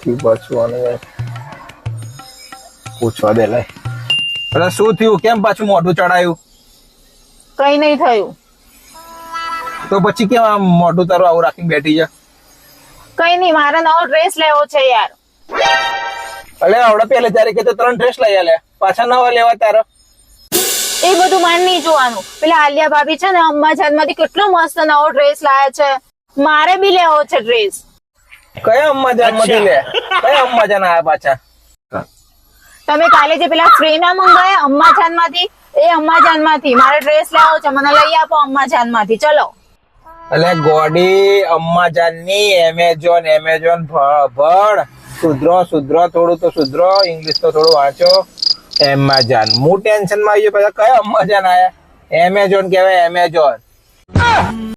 શું પાછું પૂછવા દે લે. અરે શું થયું? કેમ પાછું મોઢું ચડાયું? કઈ નહીં થયું. તો પછી કેમ આમ મોઢું તારું આવું રાખીને બેઠી છે? કઈ નહીં, મારે નવો ડ્રેસ લેવો છે યાર. અલે આવડે પેલે ત્યારે કે 3 ડ્રેસ લઈ આલે, પાછા નવા લેવા તારો? એ બધું મારે નહીં જોવાનું. પેલા આલિયા ભાભી છે ને અંબાજાન માંથી કેટલો મસ્ત નવો ડ્રેસ લાયા છે, મારે બી લેવો છે ડ્રેસ. કયા અંબાજાન માંથી લે? કયા અંબાજાન આયા પાછા? તમે કાલે જે પેલા ફ્રી ના મંગાયા અંબાજાન માંથી, એ અંબાજાન માંથી મારે ડ્રેસ લેવો છે, મને લઈ આપો અંબાજાન માંથી. ચલો. અલે ગોડી, અંબાજાન ની એમેઝોન ભણ. સુધરો થોડું તો સુધરો, ઇંગ્લિશ તો થોડું વાંચો. એમેઝોન હું ટેન્શન માં આવી ગયો. કયા અંબાજાન આયા? એમેઝોન કહેવાય, એમેઝોન.